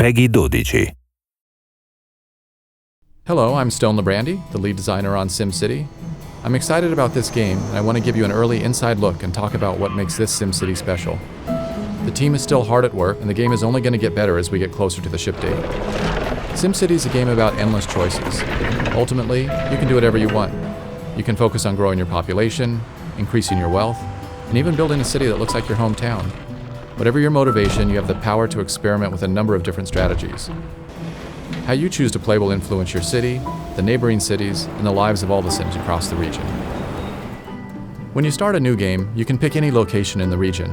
Peggy 12. Hello, I'm Stone Librande, the lead designer on SimCity. I'm excited about this game, and I want to give you an early inside look and talk about what makes this SimCity special. The team is still hard at work, and the game is only going to get better as we get closer to the ship date. SimCity is a game about endless choices. Ultimately, you can do whatever you want. You can focus on growing your population, increasing your wealth, and even building a city that looks like your hometown. Whatever your motivation, you have the power to experiment with a number of different strategies. How you choose to play will influence your city, the neighboring cities, and the lives of all the Sims across the region. When you start a new game, you can pick any location in the region.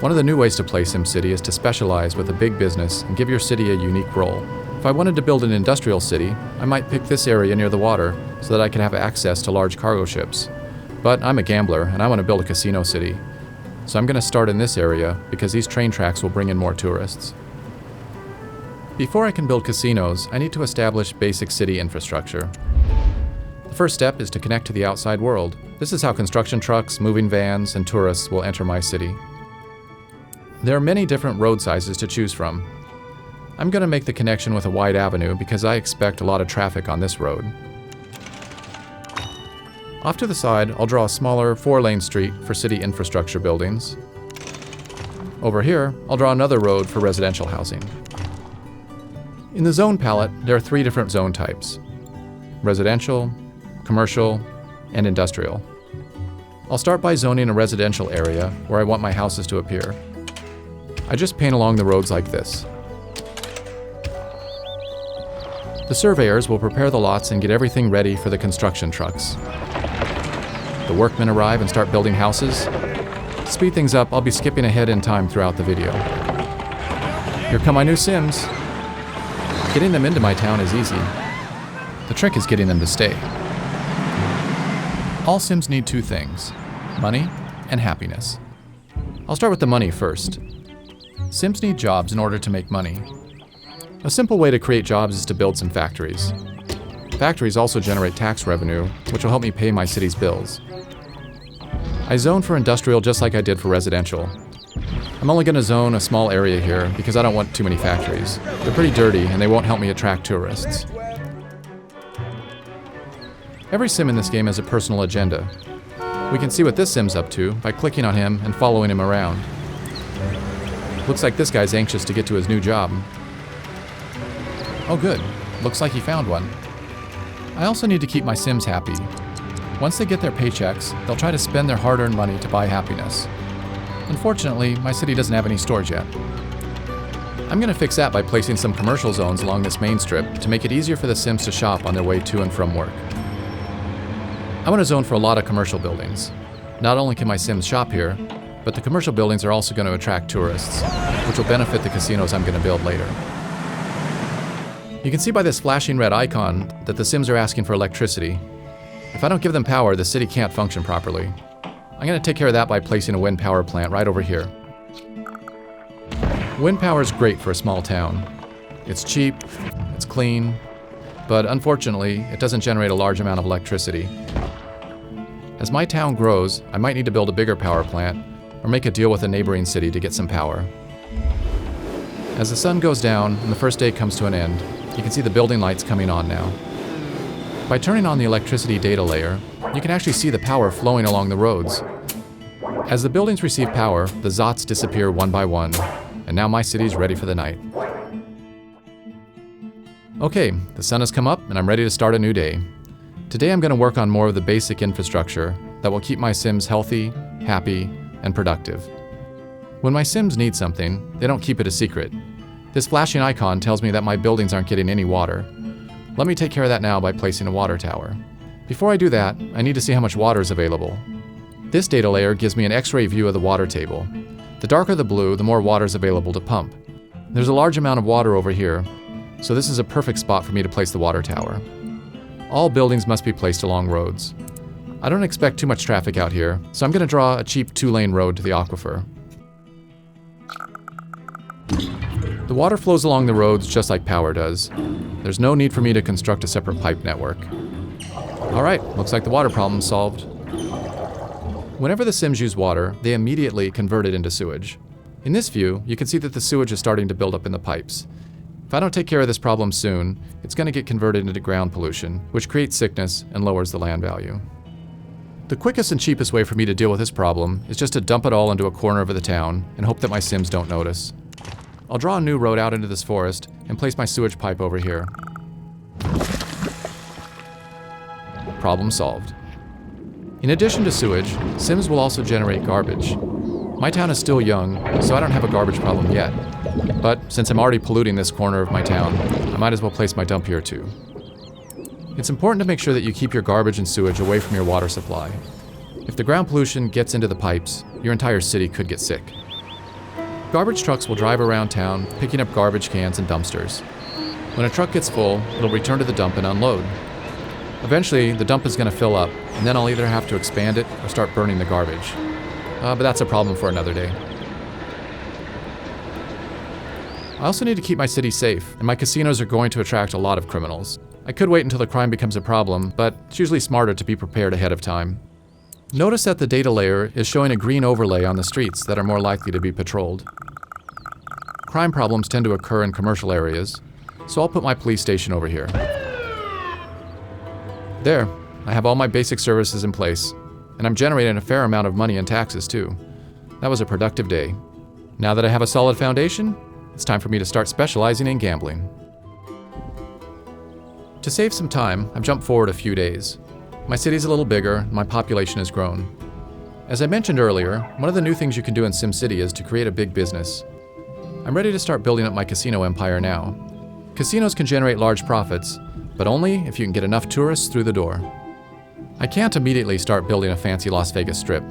One of the new ways to play SimCity is to specialize with a big business and give your city a unique role. If I wanted to build an industrial city, I might pick this area near the water so that I could have access to large cargo ships. But I'm a gambler and I want to build a casino city. So I'm going to start in this area because these train tracks will bring in more tourists. Before I can build casinos, I need to establish basic city infrastructure. The first step is to connect to the outside world. This is how construction trucks, moving vans, and tourists will enter my city. There are many different road sizes to choose from. I'm going to make the connection with a wide avenue because I expect a lot of traffic on this road. Off to the side, I'll draw a smaller 4-lane street for city infrastructure buildings. Over here, I'll draw another road for residential housing. In the zone palette, there are 3 different zone types: residential, commercial, and industrial. I'll start by zoning a residential area where I want my houses to appear. I just paint along the roads like this. The surveyors will prepare the lots and get everything ready for the construction trucks. The workmen arrive and start building houses. To speed things up, I'll be skipping ahead in time throughout the video. Here come my new Sims. Getting them into my town is easy. The trick is getting them to stay. All Sims need 2 things: money and happiness. I'll start with the money first. Sims need jobs in order to make money. A simple way to create jobs is to build some factories. Factories also generate tax revenue, which will help me pay my city's bills. I zone for industrial just like I did for residential. I'm only going to zone a small area here because I don't want too many factories. They're pretty dirty and they won't help me attract tourists. Every Sim in this game has a personal agenda. We can see what this Sim's up to by clicking on him and following him around. Looks like this guy's anxious to get to his new job. Oh good, looks like he found one. I also need to keep my Sims happy. Once they get their paychecks, they'll try to spend their hard-earned money to buy happiness. Unfortunately, my city doesn't have any stores yet. I'm going to fix that by placing some commercial zones along this main strip to make it easier for the Sims to shop on their way to and from work. I want to zone for a lot of commercial buildings. Not only can my Sims shop here, but the commercial buildings are also going to attract tourists, which will benefit the casinos I'm going to build later. You can see by this flashing red icon that the Sims are asking for electricity. If I don't give them power, the city can't function properly. I'm going to take care of that by placing a wind power plant right over here. Wind power is great for a small town. It's cheap, it's clean, but unfortunately, it doesn't generate a large amount of electricity. As my town grows, I might need to build a bigger power plant or make a deal with a neighboring city to get some power. As the sun goes down and the first day comes to an end, you can see the building lights coming on now. By turning on the electricity data layer, you can actually see the power flowing along the roads. As the buildings receive power, the Zots disappear one by one, and now my city's ready for the night. Okay, the sun has come up and I'm ready to start a new day. Today I'm going to work on more of the basic infrastructure that will keep my Sims healthy, happy, and productive. When my Sims need something, they don't keep it a secret. This flashing icon tells me that my buildings aren't getting any water. Let me take care of that now by placing a water tower. Before I do that, I need to see how much water is available. This data layer gives me an X-ray view of the water table. The darker the blue, the more water is available to pump. There's a large amount of water over here, so this is a perfect spot for me to place the water tower. All buildings must be placed along roads. I don't expect too much traffic out here, so I'm going to draw a cheap 2-lane road to the aquifer. The water flows along the roads just like power does. There's no need for me to construct a separate pipe network. Alright, looks like the water problem's solved. Whenever the Sims use water, they immediately convert it into sewage. In this view, you can see that the sewage is starting to build up in the pipes. If I don't take care of this problem soon, it's going to get converted into ground pollution, which creates sickness and lowers the land value. The quickest and cheapest way for me to deal with this problem is just to dump it all into a corner of the town and hope that my Sims don't notice. I'll draw a new road out into this forest and place my sewage pipe over here. Problem solved. In addition to sewage, Sims will also generate garbage. My town is still young, so I don't have a garbage problem yet. But since I'm already polluting this corner of my town, I might as well place my dump here too. It's important to make sure that you keep your garbage and sewage away from your water supply. If the ground pollution gets into the pipes, your entire city could get sick. Garbage trucks will drive around town, picking up garbage cans and dumpsters. When a truck gets full, it'll return to the dump and unload. Eventually, the dump is going to fill up, and then I'll either have to expand it or start burning the garbage. But that's a problem for another day. I also need to keep my city safe, and my casinos are going to attract a lot of criminals. I could wait until the crime becomes a problem, but it's usually smarter to be prepared ahead of time. Notice that the data layer is showing a green overlay on the streets that are more likely to be patrolled. Crime problems tend to occur in commercial areas, so I'll put my police station over here. There, I have all my basic services in place, and I'm generating a fair amount of money in taxes too. That was a productive day. Now that I have a solid foundation, it's time for me to start specializing in gambling. To save some time, I've jumped forward a few days. My city's a little bigger, and my population has grown. As I mentioned earlier, one of the new things you can do in SimCity is to create a big business. I'm ready to start building up my casino empire now. Casinos can generate large profits, but only if you can get enough tourists through the door. I can't immediately start building a fancy Las Vegas strip.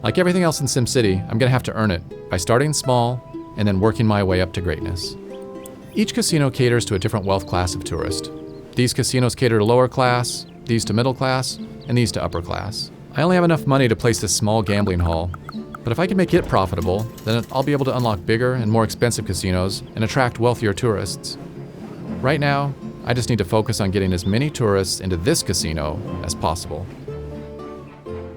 Like everything else in SimCity, I'm going to have to earn it by starting small and then working my way up to greatness. Each casino caters to a different wealth class of tourist. These casinos cater to lower class, these to middle class, and these to upper class. I only have enough money to place this small gambling hall, but if I can make it profitable, then I'll be able to unlock bigger and more expensive casinos and attract wealthier tourists. Right now, I just need to focus on getting as many tourists into this casino as possible.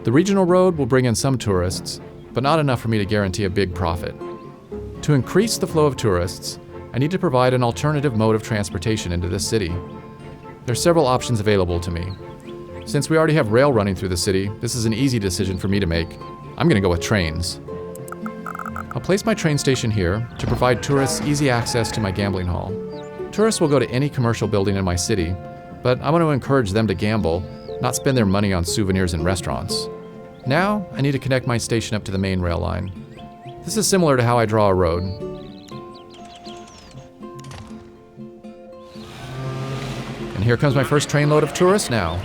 The regional road will bring in some tourists, but not enough for me to guarantee a big profit. To increase the flow of tourists, I need to provide an alternative mode of transportation into this city. There are several options available to me. Since we already have rail running through the city, this is an easy decision for me to make. I'm going to go with trains. I'll place my train station here to provide tourists easy access to my gambling hall. Tourists will go to any commercial building in my city, but I want to encourage them to gamble, not spend their money on souvenirs and restaurants. Now, I need to connect my station up to the main rail line. This is similar to how I draw a road. And here comes my first trainload of tourists now.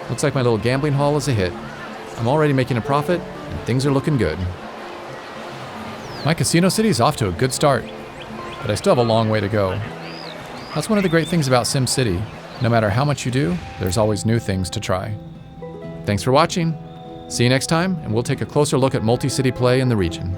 Looks like my little gambling hall is a hit. I'm already making a profit, and things are looking good. My casino city's off to a good start, but I still have a long way to go. That's one of the great things about SimCity. No matter how much you do, there's always new things to try. Thanks for watching. See you next time, and we'll take a closer look at multi-city play in the region.